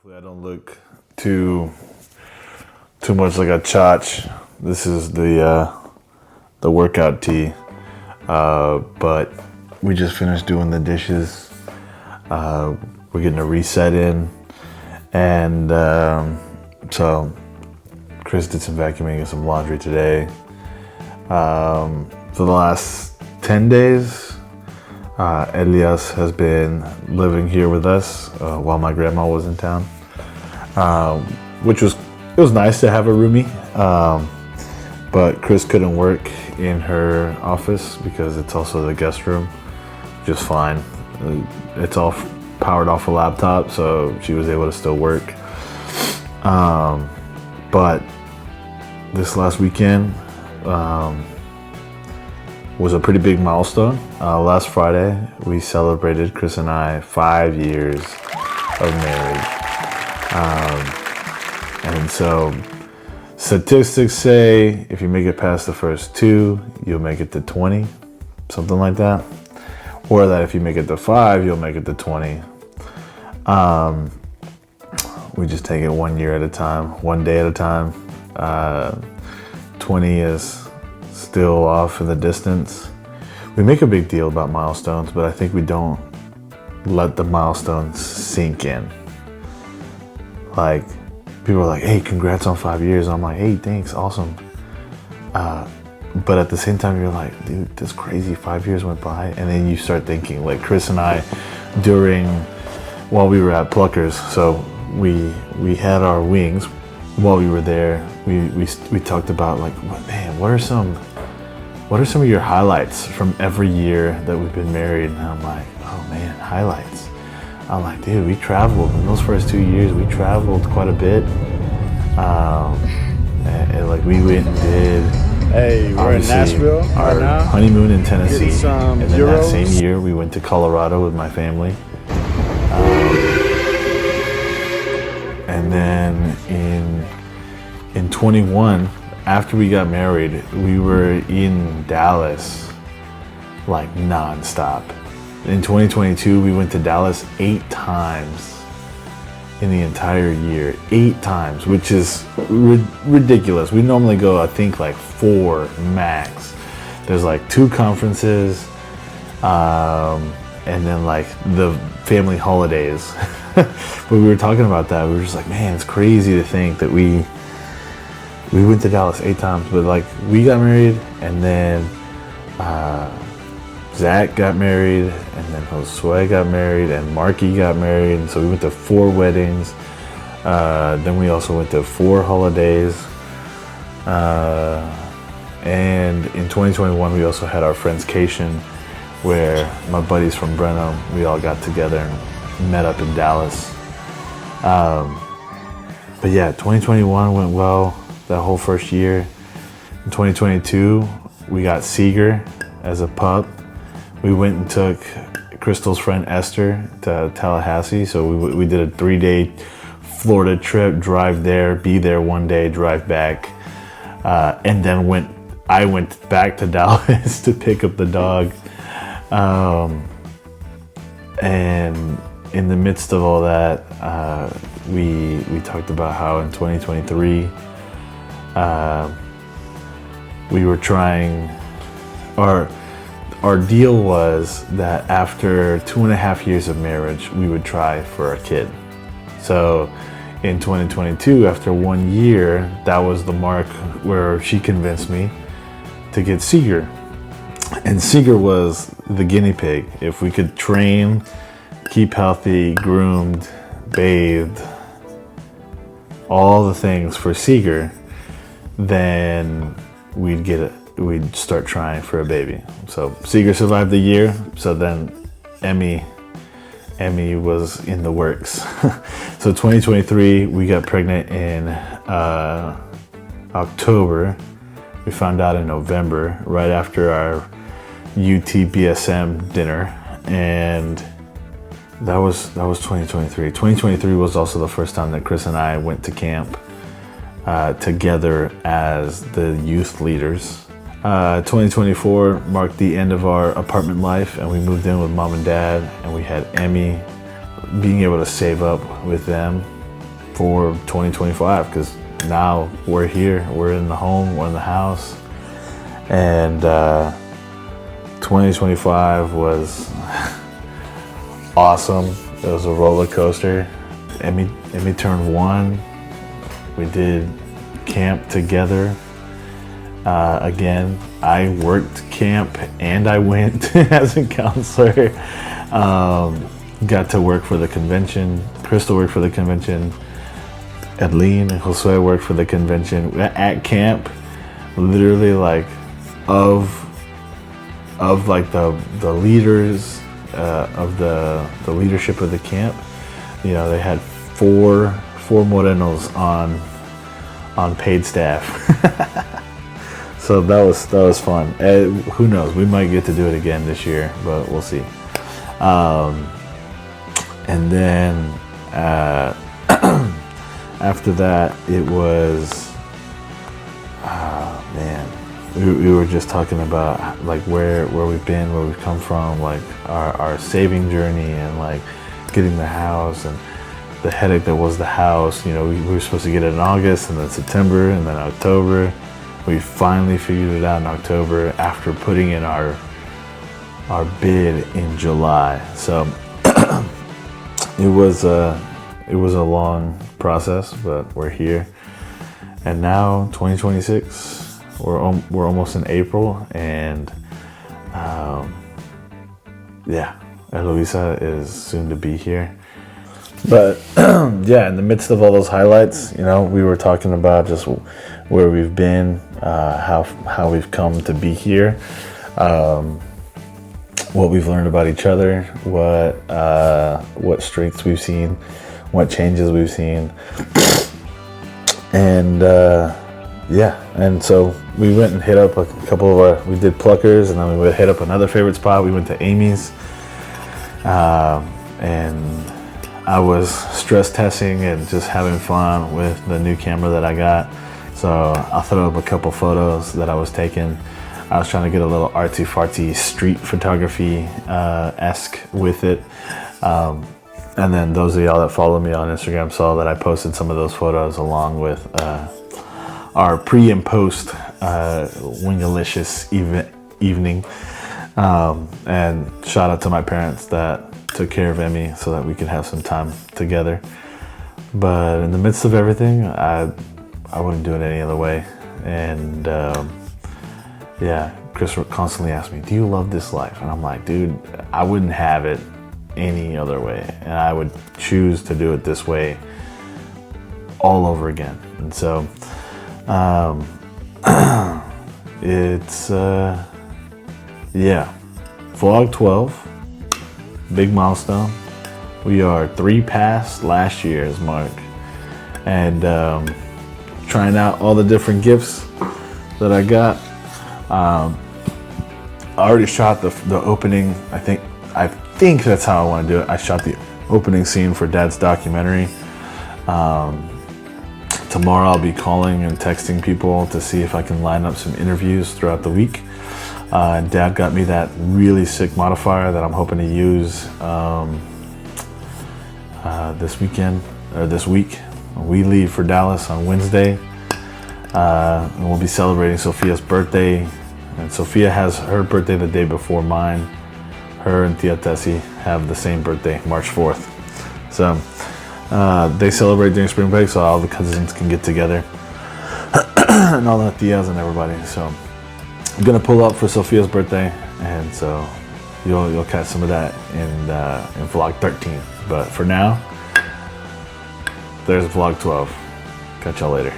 Hopefully, I don't look too much like a chotch. This is the workout tee, but we just finished doing the dishes. We're getting a reset in, and so Chris did some vacuuming and some laundry today. For the last 10 days, Elias has been living here with us while my grandma was in town, which was nice to have a roomie. But Chris couldn't work in her office because it's also the guest room, just fine. It's all powered off a laptop, so she was able to still work. But this last weekend was a pretty big milestone. Last Friday, we celebrated, Chris and I, 5 years of marriage. And so statistics say if you make it past the first 2, you'll make it to 20, something like that. Or that if you make it to 5, you'll make it to 20. We just take it 1 year at a time, 1 day at a time. 20 is still off in the distance. We make a big deal about milestones, but I think we don't let the milestones sink in. Like, people are like, hey, congrats on 5 years. I'm like, hey, thanks, awesome. But at the same time, you're like, dude, that's crazy, 5 years went by. And then you start thinking, like Chris and I, while we were at Pluckers, so we had our wings. While we were there, we talked about, like, what are some of your highlights from every year that we've been married? And I'm like, oh man, highlights. I'm like, dude, we traveled in those first 2 years. We traveled quite a bit, and like we went and did. Hey, we're in Nashville our right now. honeymoon in Tennessee, and then Euros. that same year we went to Colorado with my family. And then in 21, after we got married, we were in Dallas like nonstop. In 2022, we went to Dallas 8 times in the entire year. 8 times, which is ridiculous. We normally go, I think, like 4 max. There's like 2 conferences, and then like the family holidays. But we were talking about that. We were just like, man, it's crazy to think that we went to Dallas 8 times. But like, we got married, and then Zach got married, and then Josue got married, and Marky got married. And so we went to 4 weddings. Then we also went to 4 holidays. And in 2021, we also had our Friendscation, where my buddies from Brenham, we all got together and met up in Dallas. But yeah, 2021 went well, that whole first year. In 2022, we got Seeger as a pup. We went and took Crystal's friend Esther to Tallahassee. So we did a 3-day Florida trip, drive there, be there 1 day, drive back. And then I went back to Dallas to pick up the dog. And in the midst of all that, we talked about how in 2023, we were trying, our deal was that after 2.5 years of marriage, we would try for a kid. So in 2022, after 1 year, that was the mark where she convinced me to get Seeger. And Seeger was the guinea pig. If we could train, keep healthy, groomed, bathed, all the things for Seeger, then we'd start trying for a baby. So Seeger survived the year. So then Emmy was in the works. So 2023, we got pregnant in October. We found out in November, right after our UTBSM dinner, and that was 2023. 2023 was also the first time that Chris and I went to camp together as the youth leaders. 2024 marked the end of our apartment life, and we moved in with mom and dad, and we had Emmy. Being able to save up with them for 2025, because now we're here, we're in the home, we're in the house, and 2025 was awesome. It was a roller coaster. Emmy turned 1. We did camp together again. I worked camp and I went as a counselor. Got to work for the convention. Crystal worked for the convention. Adeline and Josue worked for the convention at camp. Literally, like, of like the leaders of the leadership of the camp. You know, they had four Morenos on paid staff. So that was fun. Who knows? We might get to do it again this year, but we'll see. And then after that, it was, man, we were just talking about like where we've been, where we've come from, like our saving journey, and like getting the house and the headache that was the house. You know, we were supposed to get it in August, and then September, and then October. We finally figured it out in October after putting in our bid in July. So it was a long process, but we're here. And now 2026, we're almost in April, and yeah, Eloisa is soon to be here. But yeah, in the midst of all those highlights, you know, we were talking about just where we've been, how we've come to be here, what we've learned about each other, what strengths we've seen, what changes we've seen, and yeah. And so we went and hit up a couple of we did Pluckers, and then we would hit up another favorite spot. We went to Amy's, and I was stress testing and just having fun with the new camera that I got. So I'll throw up a couple photos that I was taking. I was trying to get a little artsy-fartsy street photography esque with it. And then those of y'all that follow me on Instagram saw that I posted some of those photos along with our pre and post Wingalicious evening. And shout out to my parents that took care of Emmy so that we could have some time together. But in the midst of everything, I wouldn't do it any other way. And yeah, Chris constantly asked me, do you love this life? And I'm like, dude, I wouldn't have it any other way. And I would choose to do it this way all over again. And so it's, yeah, vlog 12, big milestone. We are 3 past last year's mark. And trying out all the different gifts that I got. I already shot the opening. I think that's how I want to do it. I shot the opening scene for Dad's documentary. Tomorrow I'll be calling and texting people to see if I can line up some interviews throughout the week. Dad got me that really sick modifier that I'm hoping to use this weekend or this week. We leave for Dallas on Wednesday, and we'll be celebrating Sophia's birthday. And Sophia has her birthday the day before mine. Her and Tia Tessie have the same birthday, March 4th. So they celebrate during spring break, so all the cousins can get together and all the tias and everybody. So I'm gonna pull up for Sophia's birthday, and so you'll catch some of that in vlog 13. But for now, there's vlog 12. Catch y'all later.